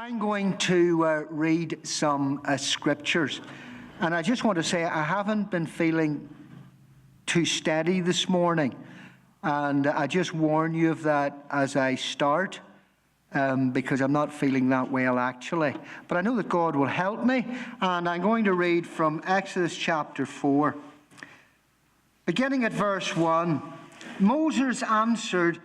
I'm going to read some scriptures. And I just want to say I haven't been feeling too steady this morning. And I just warn you of that as I start, because I'm not feeling that well actually. But I know that God will help me. And I'm going to read from Exodus chapter 4. Beginning at verse 1, Moses answered,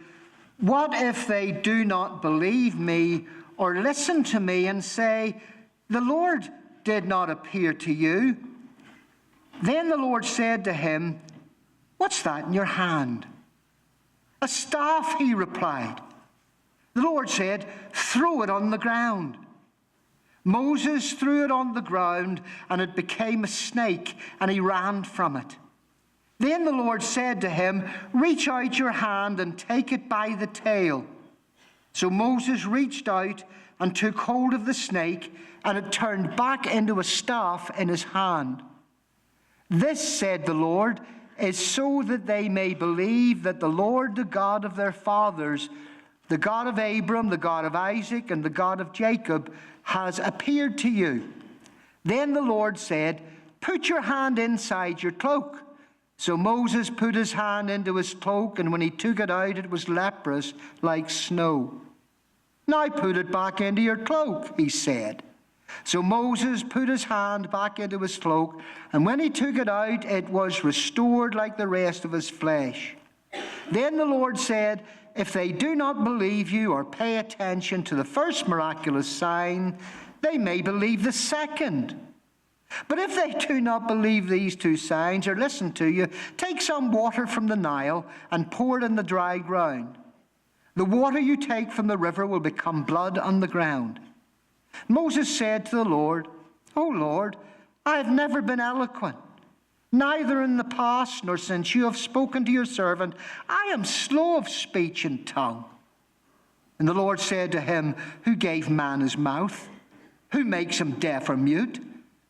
"What if they do not believe me or listen to me and say, 'The Lord did not appear to you'?" Then the Lord said to him, "What's that in your hand?" "A staff," he replied. The Lord said, "Throw it on the ground." Moses threw it on the ground, and it became a snake, and he ran from it. Then the Lord said to him, "Reach out your hand and take it by the tail." So Moses reached out and took hold of the snake, and it turned back into a staff in his hand. "This," said the Lord, "is so that they may believe that the Lord, the God of their fathers, the God of Abram, the God of Isaac, and the God of Jacob, has appeared to you." Then the Lord said, "Put your hand inside your cloak." So Moses put his hand into his cloak, and when he took it out, it was leprous like snow. "Now put it back into your cloak," he said. So Moses put his hand back into his cloak, and when he took it out, it was restored like the rest of his flesh. Then the Lord said, "If they do not believe you or pay attention to the first miraculous sign, they may believe the second. But if they do not believe these two signs or listen to you, take some water from the Nile and pour it in the dry ground. The water you take from the river will become blood on the ground." Moses said to the Lord, "O Lord, I have never been eloquent, neither in the past nor since you have spoken to your servant. I am slow of speech and tongue." And the Lord said to him, "Who gave man his mouth? Who makes him deaf or mute?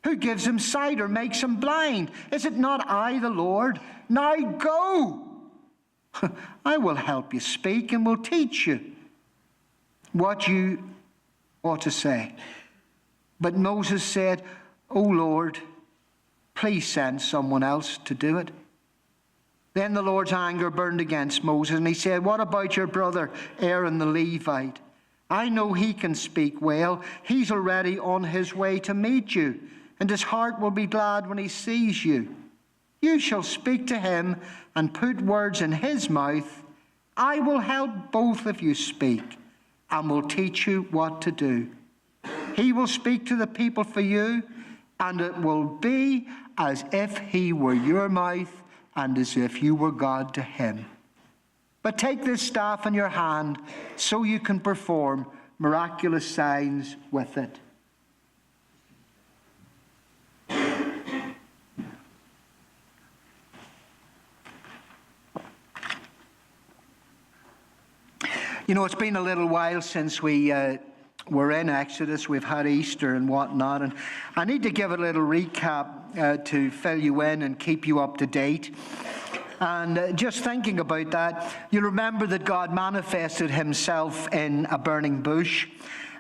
Who gives him sight or makes him blind? Is it not I, the Lord? Now go. I will help you speak and will teach you what you ought to say." But Moses said, "O Lord, please send someone else to do it." Then the Lord's anger burned against Moses, and he said, "What about your brother Aaron the Levite? I know he can speak well. He's already on his way to meet you, and his heart will be glad when he sees you. You shall speak to him and put words in his mouth. I will help both of you speak and will teach you what to do. He will speak to the people for you, and it will be as if he were your mouth and as if you were God to him. But take this staff in your hand so you can perform miraculous signs with it." You know, it's been a little while since we were in Exodus. We've had Easter and whatnot, and I need to give a little recap to fill you in and keep you up to date. And just thinking about that, you remember that God manifested himself in a burning bush,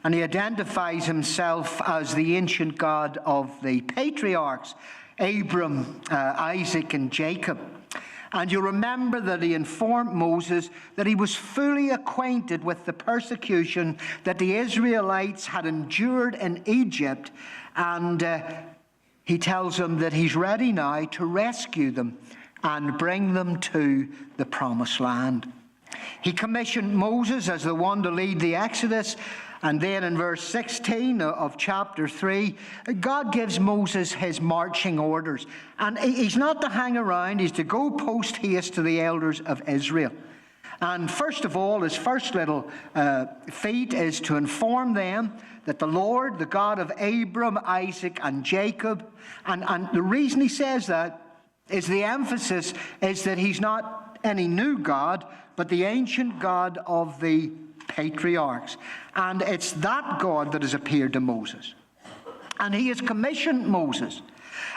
and he identifies himself as the ancient God of the patriarchs, Abram, Isaac, and Jacob. And you remember that he informed Moses that he was fully acquainted with the persecution that the Israelites had endured in Egypt. And he tells them that he's ready now to rescue them and bring them to the promised land. He commissioned Moses as the one to lead the Exodus. And then in verse 16 of chapter 3, God gives Moses his marching orders. And he's not to hang around, he's to go post haste to the elders of Israel. And first of all, his first little feat is to inform them that the Lord, the God of Abram, Isaac, and Jacob, and the reason he says that is the emphasis is that he's not any new God, but the ancient God of the patriarchs. And it's that God that has appeared to Moses. And he has commissioned Moses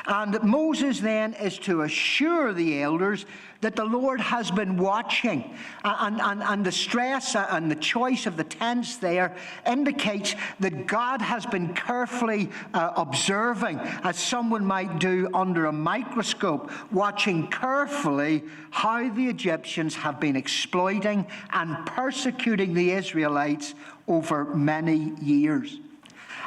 And Moses then is to assure the elders that the Lord has been watching. And the stress and the choice of the tense there indicates that God has been carefully observing, as someone might do under a microscope, watching carefully how the Egyptians have been exploiting and persecuting the Israelites over many years.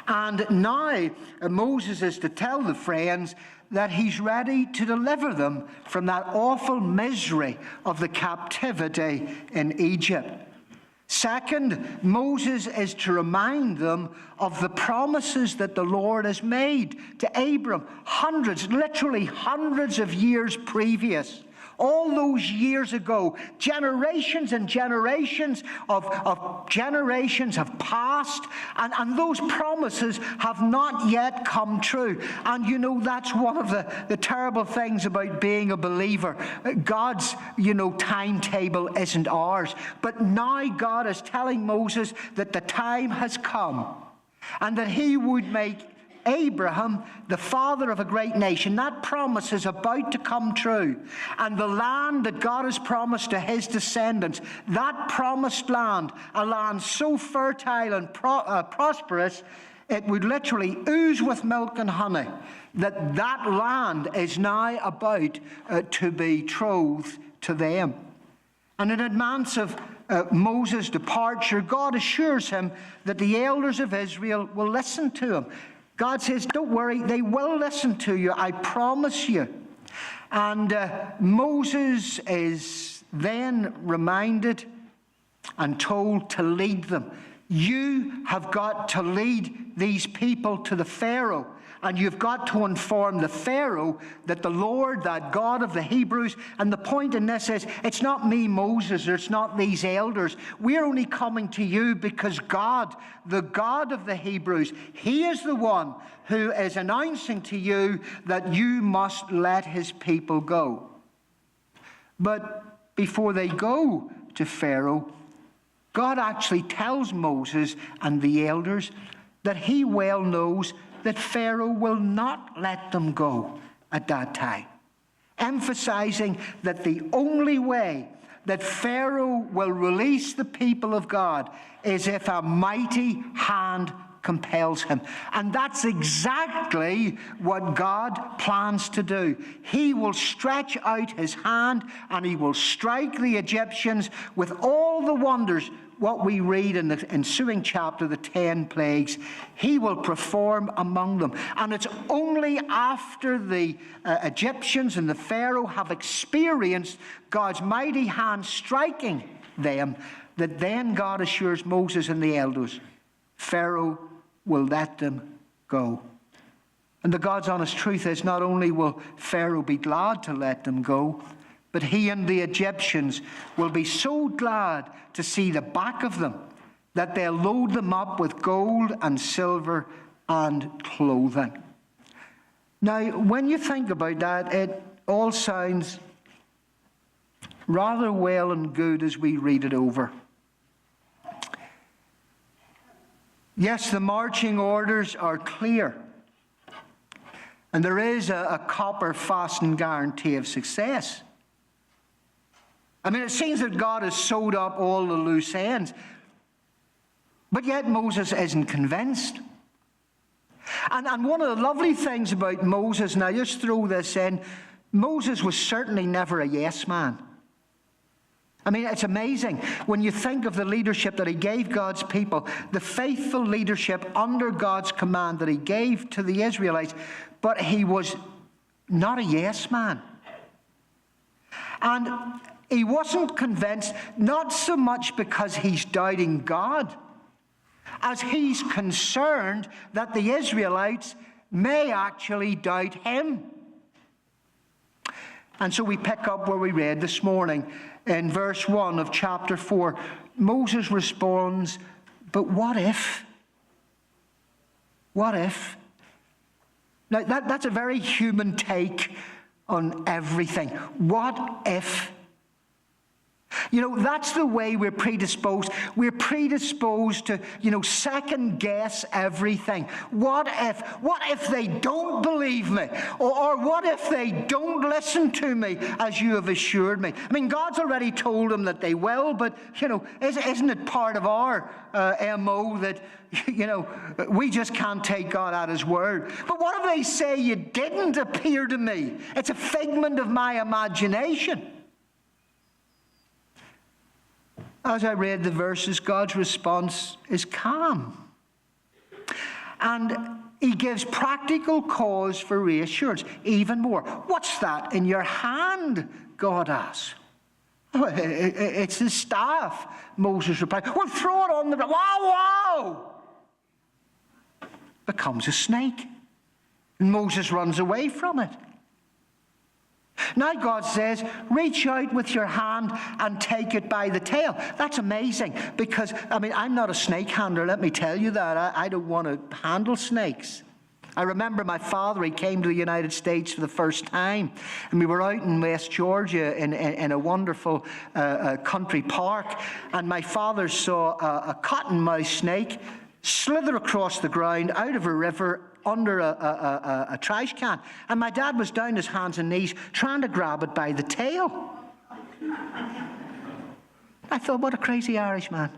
And now Moses is to tell the friends that he's ready to deliver them from that awful misery of the captivity in Egypt. Second, Moses is to remind them of the promises that the Lord has made to Abram literally hundreds of years previous. All those years ago, generations and generations of generations have passed, and those promises have not yet come true. And you know, that's one of the terrible things about being a believer. God's, timetable isn't ours. But now God is telling Moses that the time has come, and that he would make Abraham the father of a great nation. That promise is about to come true. And the land that God has promised to his descendants, that promised land, a land so fertile and prosperous, it would literally ooze with milk and honey, that land is now about to be betrothed to them. And in advance of Moses' departure, God assures him that the elders of Israel will listen to him. God says, don't worry, they will listen to you, I promise you. And Moses is then reminded and told to lead them. You have got to lead these people to the Pharaoh. And you've got to inform the Pharaoh that the Lord, that God of the Hebrews, and the point in this is, it's not me, Moses, or it's not these elders. We're only coming to you because God, the God of the Hebrews, he is the one who is announcing to you that you must let his people go. But before they go to Pharaoh, God actually tells Moses and the elders that he well knows that Pharaoh will not let them go at that time, emphasizing that the only way that Pharaoh will release the people of God is if a mighty hand compels him. And that's exactly what God plans to do. He will stretch out his hand and he will strike the Egyptians with all the wonders, what we read in the ensuing chapter, the 10 plagues. He will perform among them. And it's only after the Egyptians and the Pharaoh have experienced God's mighty hand striking them that then God assures Moses and the elders, Pharaoh will let them go. And the God's honest truth is, not only will Pharaoh be glad to let them go, but he and the Egyptians will be so glad to see the back of them that they'll load them up with gold and silver and clothing. Now, when you think about that, it all sounds rather well and good as we read it over. Yes, the marching orders are clear. And there is a copper fastened guarantee of success. I mean, it seems that God has sewed up all the loose ends. But yet Moses isn't convinced. And one of the lovely things about Moses, and I just throw this in, Moses was certainly never a yes man. I mean, it's amazing when you think of the leadership that he gave God's people, the faithful leadership under God's command that he gave to the Israelites, but he was not a yes man. And he wasn't convinced, not so much because he's doubting God, as he's concerned that the Israelites may actually doubt him. And so we pick up where we read this morning in verse 1 of chapter 4. Moses responds, but what if? What if? Now, that's a very human take on everything. What if? You know, that's the way we're predisposed. We're predisposed to, second guess everything. What if they don't believe me? Or what if they don't listen to me as you have assured me? I mean, God's already told them that they will, but, isn't it part of our MO that, we just can't take God at his word? But what if they say you didn't appear to me? It's a figment of my imagination. As I read the verses, God's response is calm. And he gives practical cause for reassurance. Even more, what's that in your hand? God asks. Oh, it's his staff, Moses replied. Well, throw it on the ground. Wow! Becomes a snake. And Moses runs away from it. Now God says, reach out with your hand and take it by the tail. That's amazing because, I'm not a snake handler, let me tell you that. I don't want to handle snakes. I remember my father, he came to the United States for the first time, and we were out in West Georgia in a wonderful country park, and my father saw a cottonmouth snake slither across the ground out of a river under a trash can. And my dad was down his hands and knees trying to grab it by the tail. I thought, what a crazy Irishman.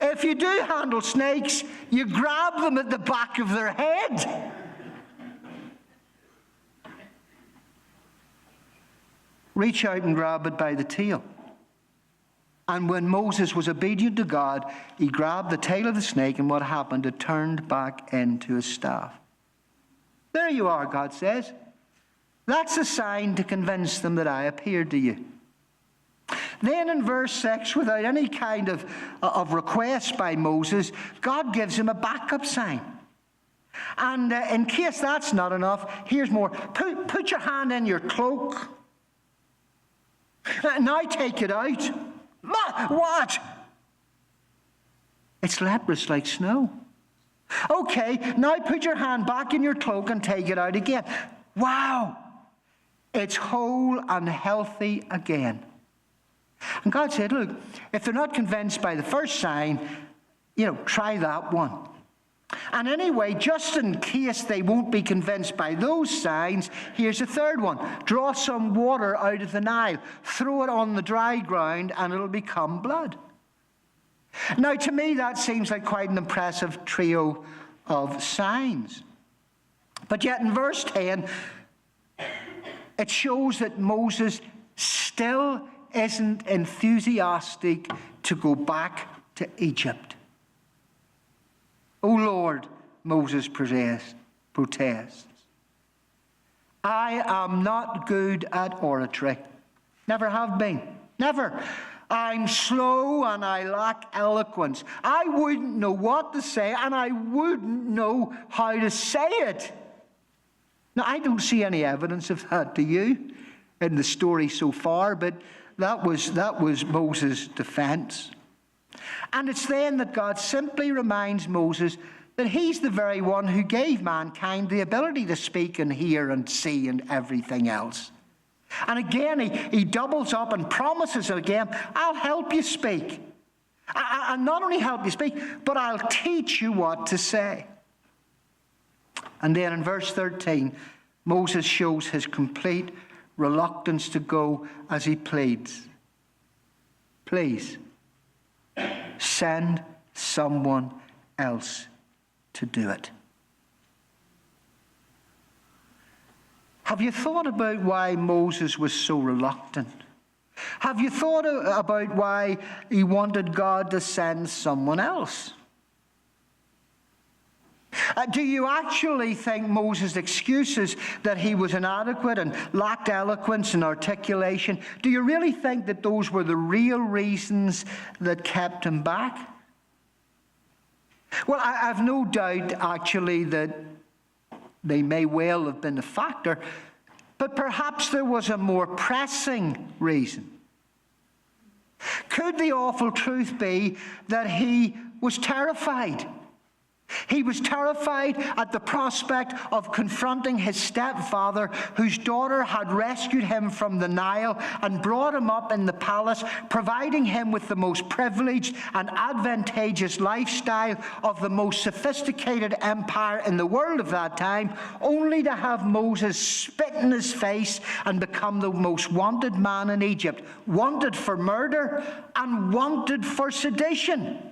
If you do handle snakes, you grab them at the back of their head. Reach out and grab it by the tail. And when Moses was obedient to God, he grabbed the tail of the snake, and what happened? It turned back into a staff. There you are, God says. That's a sign to convince them that I appeared to you. Then in verse 6, without any kind of request by Moses, God gives him a backup sign. And in case that's not enough, here's more. Put your hand in your cloak. Now take it out. What? It's leprous like snow. Okay, now put your hand back in your cloak and take it out again. Wow! It's whole and healthy again. And God said, look, if they're not convinced by the first sign, try that one. And anyway, just in case they won't be convinced by those signs, here's a third one. Draw some water out of the Nile, throw it on the dry ground, and it'll become blood. Now, to me, that seems like quite an impressive trio of signs. But yet in verse 10, it shows that Moses still isn't enthusiastic to go back to Egypt. Oh Lord, Moses protests. I am not good at oratory. Never have been. Never. I'm slow and I lack eloquence. I wouldn't know what to say and I wouldn't know how to say it. Now, I don't see any evidence of that, do you, in the story so far, but that was Moses' defense. And it's then that God simply reminds Moses that he's the very one who gave mankind the ability to speak and hear and see and everything else. And again, he doubles up and promises again, I'll help you speak. I'll not only help you speak, but I'll teach you what to say. And then in verse 13, Moses shows his complete reluctance to go as he pleads. Please, send someone else to do it. Have you thought about why Moses was so reluctant? Have you thought about why he wanted God to send someone else? Do you actually think Moses' excuses that he was inadequate and lacked eloquence and articulation, do you really think that those were the real reasons that kept him back? Well, I've no doubt actually that they may well have been a factor, but perhaps there was a more pressing reason. Could the awful truth be that he was terrified? He was terrified at the prospect of confronting his stepfather, whose daughter had rescued him from the Nile and brought him up in the palace, providing him with the most privileged and advantageous lifestyle of the most sophisticated empire in the world of that time, only to have Moses spit in his face and become the most wanted man in Egypt, wanted for murder and wanted for sedition.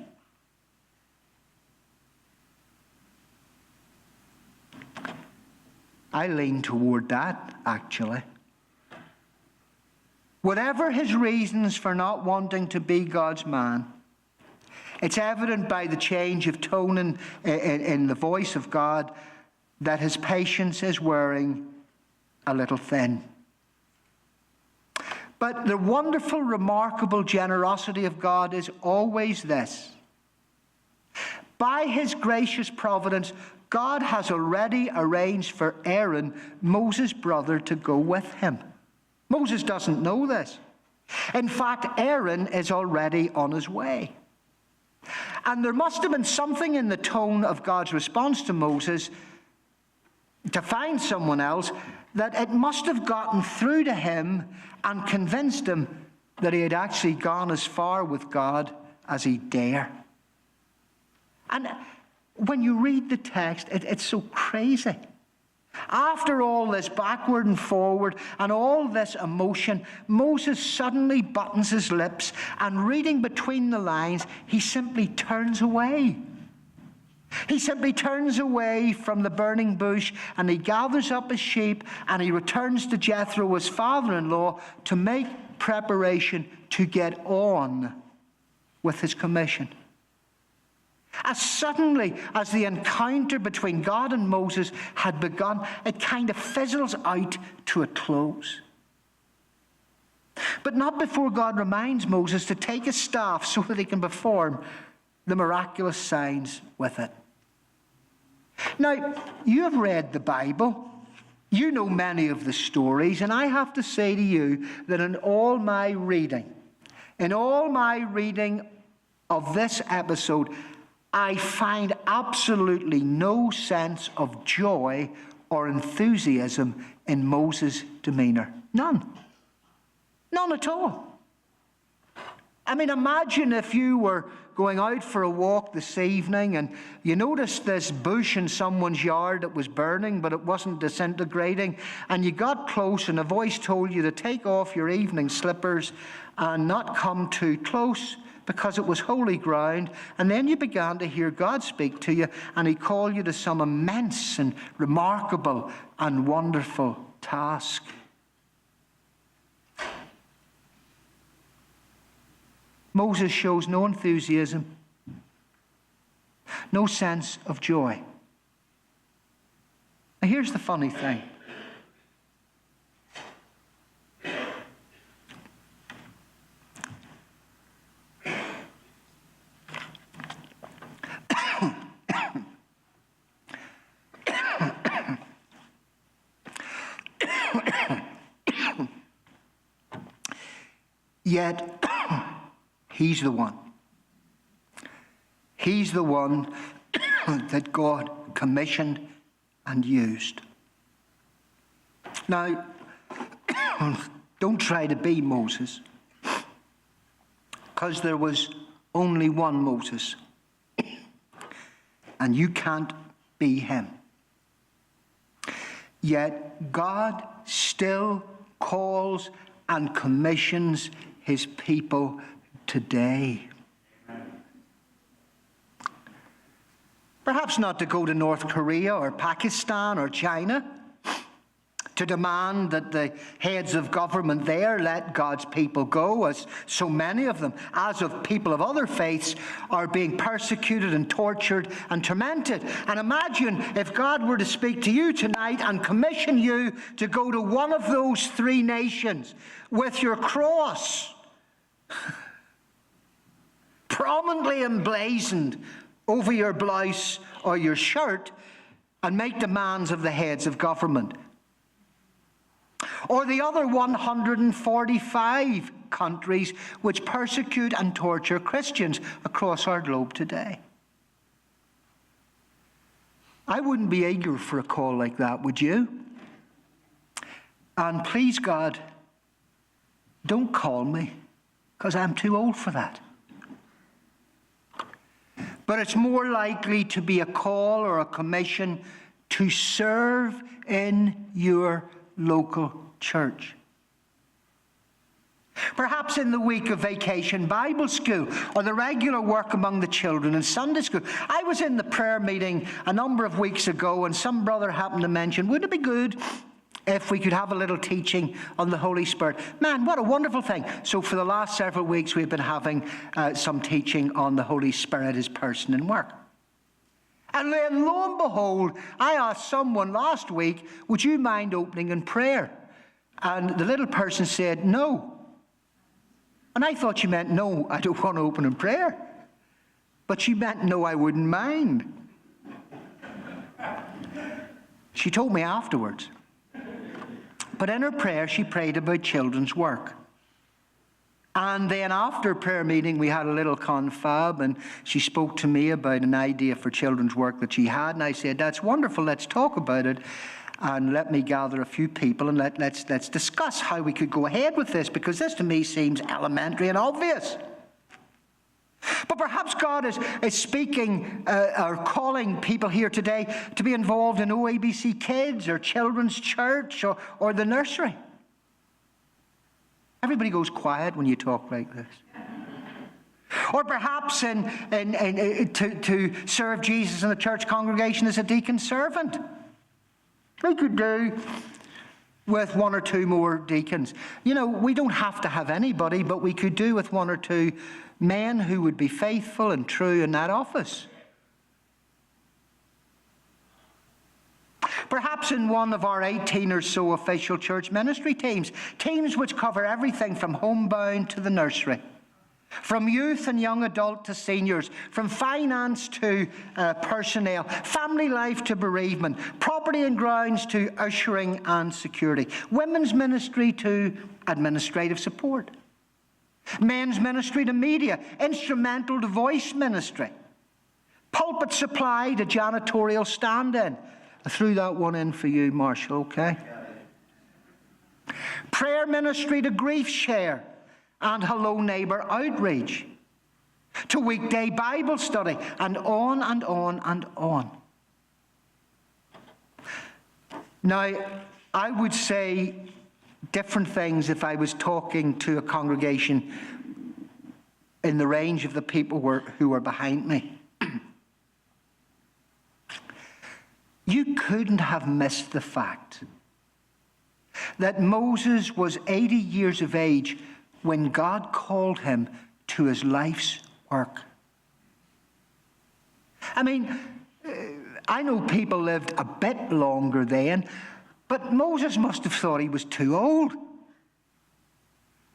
I lean toward that, actually. Whatever his reasons for not wanting to be God's man, it's evident by the change of tone in the voice of God that his patience is wearing a little thin. But the wonderful, remarkable generosity of God is always this. By his gracious providence, God has already arranged for Aaron, Moses' brother, to go with him. Moses doesn't know this. In fact, Aaron is already on his way. And there must have been something in the tone of God's response to Moses to find someone else, that it must have gotten through to him and convinced him that he had actually gone as far with God as he dare. And when you read the text, it's so crazy. After all this backward and forward and all this emotion, Moses suddenly buttons his lips, and reading between the lines, he simply turns away. He simply turns away from the burning bush, and he gathers up his sheep, and he returns to Jethro, his father-in-law, to make preparation to get on with his commission. As suddenly as the encounter between God and Moses had begun, it kind of fizzles out to a close. But not before God reminds Moses to take his staff so that he can perform the miraculous signs with it. Now, you have read the Bible. You know many of the stories, and I have to say to you that in all my reading of this episode, I find absolutely no sense of joy or enthusiasm in Moses' demeanor. None. None at all. I mean, imagine if you were going out for a walk this evening and you noticed this bush in someone's yard that was burning, but it wasn't disintegrating, and you got close and a voice told you to take off your evening slippers and not come too close, because it was holy ground, and then you began to hear God speak to you, and he called you to some immense and remarkable and wonderful task. Moses shows no enthusiasm, no sense of joy. Now here's the funny thing. Yet, he's the one. He's the one that God commissioned and used. Now, don't try to be Moses, because there was only one Moses, and you can't be him. Yet, God still calls and commissions his people today. Perhaps not to go to North Korea or Pakistan or China to demand that the heads of government there let God's people go, as so many of them, as of people of other faiths, are being persecuted and tortured and tormented. And imagine if God were to speak to you tonight and commission you to go to one of those three nations with your cross prominently emblazoned over your blouse or your shirt, and make demands of the heads of government. Or the other 145 countries which persecute and torture Christians across our globe today. I wouldn't be eager for a call like that, would you? And please, God, don't call me, because I'm too old for that. But it's more likely to be a call or a commission to serve in your local church. Perhaps in the week of vacation Bible school, or the regular work among the children in Sunday school. I was in the prayer meeting a number of weeks ago, and some brother happened to mention, wouldn't it be good if we could have a little teaching on the Holy Spirit? Man, what a wonderful thing. So for the last several weeks, we've been having some teaching on the Holy Spirit, his person and work. And then, lo and behold, I asked someone last week, would you mind opening in prayer? And the little person said, no. And I thought she meant, no, I don't want to open in prayer. But she meant, no, I wouldn't mind. She told me afterwards. But in her prayer, she prayed about children's work. And then after prayer meeting, we had a little confab, and she spoke to me about an idea for children's work that she had. And I said, that's wonderful, let's talk about it. And let me gather a few people, and let's discuss how we could go ahead with this, because this to me seems elementary and obvious. But perhaps God is speaking or calling people here today to be involved in OABC Kids or Children's Church or the nursery. Everybody goes quiet when you talk like this. Or perhaps to serve Jesus in the church congregation as a deacon servant. We could do with one or two more deacons. You know, we don't have to have anybody, but we could do with one or two men who would be faithful and true in that office. Perhaps in one of our 18 or so official church ministry teams which cover everything from homebound to the nursery, from youth and young adult to seniors, from finance to personnel, family life to bereavement, property and grounds to ushering and security, women's ministry to administrative support, men's ministry to media, instrumental to voice ministry, pulpit supply to janitorial stand-in. I threw that one in for you, Marshall, okay? Prayer ministry to grief share and hello neighbour outreach, to weekday Bible study, and on and on and on. Now, I would say different things if I was talking to a congregation in the range of the people who were behind me. You couldn't have missed the fact that Moses was 80 years of age when God called him to his life's work. I mean, I know people lived a bit longer then, but Moses must have thought he was too old.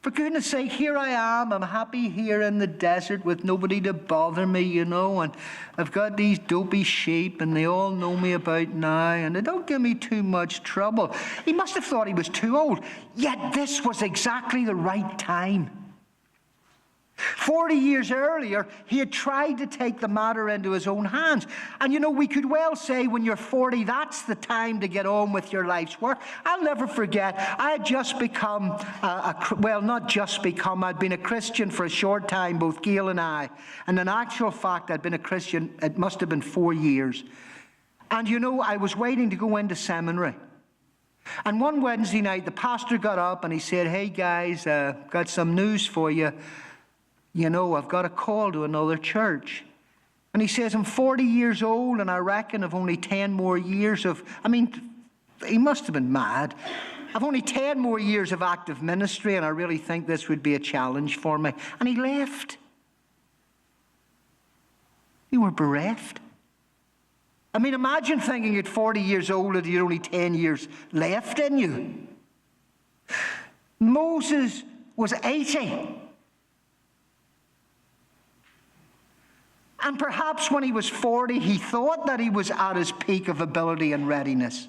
For goodness sake, here I am, I'm happy here in the desert with nobody to bother me, you know, and I've got these dopey sheep and they all know me about now and they don't give me too much trouble. He must have thought he was too old, yet this was exactly the right time. 40 years earlier, he had tried to take the matter into his own hands. And you know, we could well say when you're 40, that's the time to get on with your life's work. I'll never forget, I had just become, I'd been a Christian for a short time, both Gail and I. And in actual fact, I'd been a Christian, it must have been 4 years. And you know, I was waiting to go into seminary. And one Wednesday night, the pastor got up and he said, hey guys, got some news for you. You know, I've got a call to another church. And he says, I'm 40 years old and I reckon I've only 10 more years of, he must have been mad. I've only 10 more years of active ministry and I really think this would be a challenge for me. And he left. You were bereft. I mean, imagine thinking at 40 years old that you had only 10 years left in you. Moses was 80. And perhaps when he was 40, he thought that he was at his peak of ability and readiness.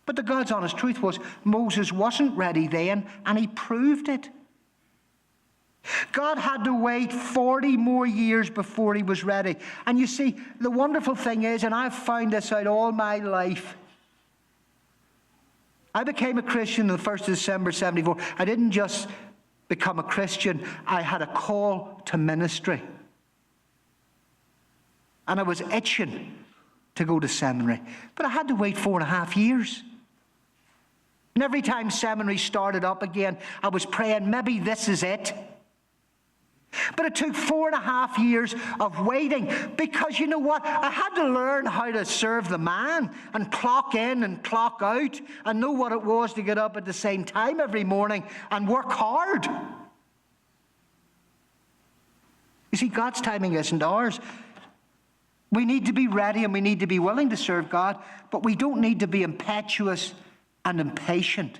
But the God's honest truth was, Moses wasn't ready then, and he proved it. God had to wait 40 more years before he was ready. And you see, the wonderful thing is, and I've found this out all my life, I became a Christian on the 1st of December 74. I didn't just become a Christian. I had a call to ministry. And I was itching to go to seminary. But I had to wait 4.5 years. And every time seminary started up again, I was praying, maybe this is it. But it took 4.5 years of waiting, because you know what? I had to learn how to serve the man and clock in and clock out and know what it was to get up at the same time every morning and work hard. You see, God's timing isn't ours. We need to be ready and we need to be willing to serve God, but we don't need to be impetuous and impatient.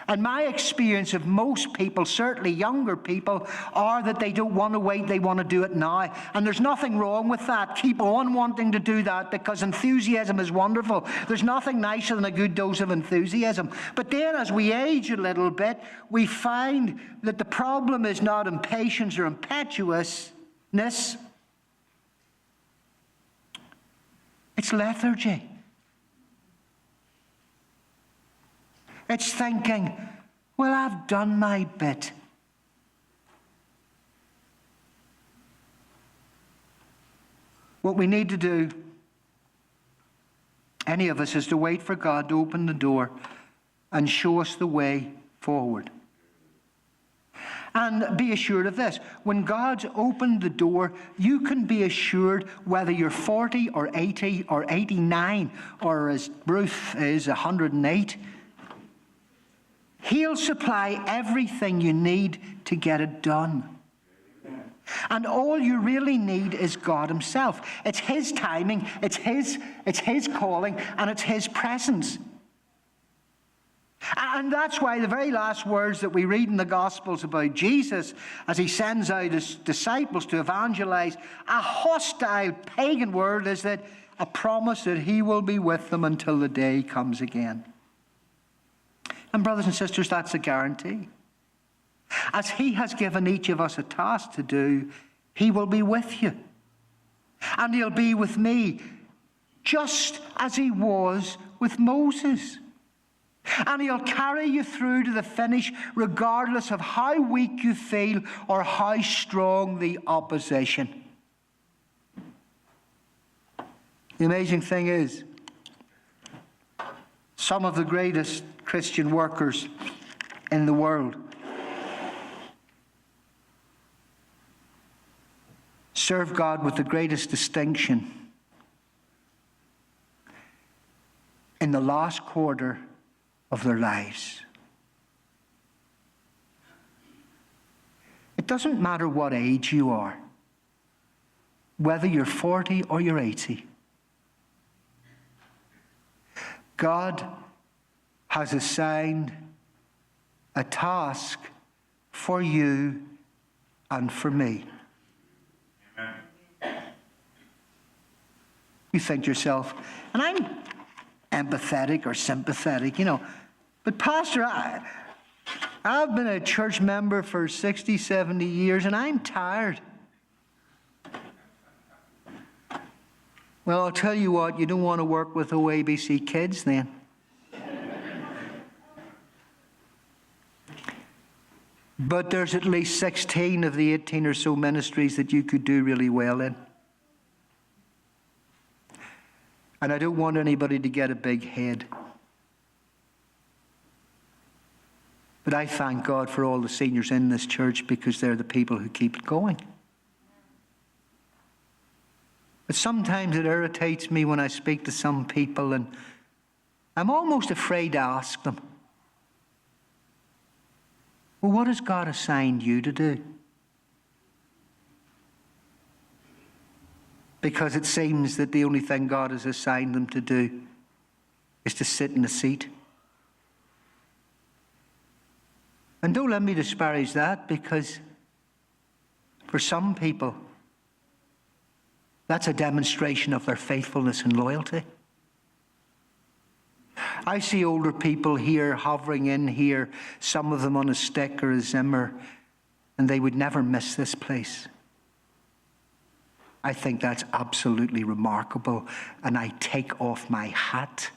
And my experience of most people, certainly younger people, are that they don't want to wait, they want to do it now. And there's nothing wrong with that. Keep on wanting to do that, because enthusiasm is wonderful. There's nothing nicer than a good dose of enthusiasm. But then as we age a little bit, we find that the problem is not impatience or impetuousness. It's lethargy. It's thinking, well, I've done my bit. What we need to do, any of us, is to wait for God to open the door and show us the way forward. And be assured of this: when God's opened the door, you can be assured, whether you're 40 or 80 or 89, or as Ruth is 108, He'll supply everything you need to get it done. And all you really need is God himself. It's his timing, it's his calling, and it's his presence. And that's why the very last words that we read in the Gospels about Jesus, as he sends out his disciples to evangelize a hostile pagan world, is that a promise that he will be with them until the day comes again. And brothers and sisters, that's a guarantee. As he has given each of us a task to do, he will be with you. And he'll be with me, just as he was with Moses. And he'll carry you through to the finish, regardless of how weak you feel or how strong the opposition. The amazing thing is, some of the greatest Christian workers in the world serve God with the greatest distinction in the last quarter of their lives. It doesn't matter what age you are, whether you're 40 or you're 80. God has assigned a task for you and for me. Amen. You think to yourself, and I'm empathetic or sympathetic, but Pastor, I've been a church member for 60, 70 years, and I'm tired. Well, I'll tell you what, you don't want to work with OABC kids then. But there's at least 16 of the 18 or so ministries that you could do really well in. And I don't want anybody to get a big head. But I thank God for all the seniors in this church, because they're the people who keep it going. But sometimes it irritates me when I speak to some people, and I'm almost afraid to ask them, well, what has God assigned you to do? Because it seems that the only thing God has assigned them to do is to sit in a seat. And don't let me disparage that, because for some people, that's a demonstration of their faithfulness and loyalty. I see older people here, hovering in here, some of them on a stick or a Zimmer, and they would never miss this place. I think that's absolutely remarkable, and I take off my hat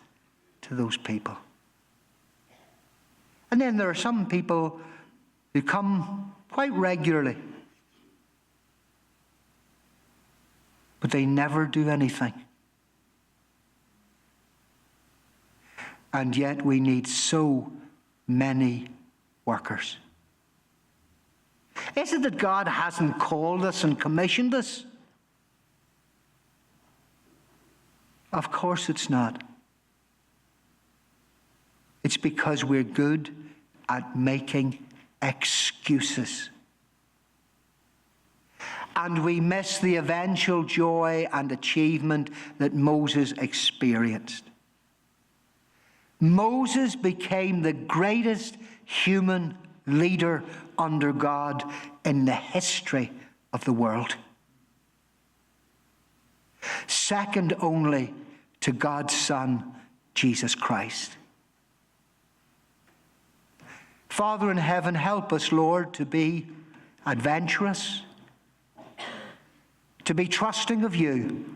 to those people. And then there are some people who come quite regularly, but they never do anything. And yet we need so many workers. Is it that God hasn't called us and commissioned us? Of course it's not. It's because we're good at making excuses. And we miss the eventual joy and achievement that Moses experienced. Moses became the greatest human leader under God in the history of the world. Second only to God's Son, Jesus Christ. Father in heaven, help us, Lord, to be adventurous, to be trusting of you.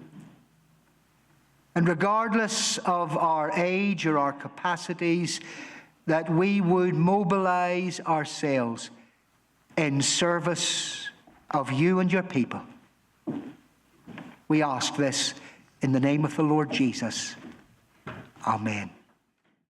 And regardless of our age or our capacities, that we would mobilize ourselves in service of you and your people. We ask this in the name of the Lord Jesus. Amen.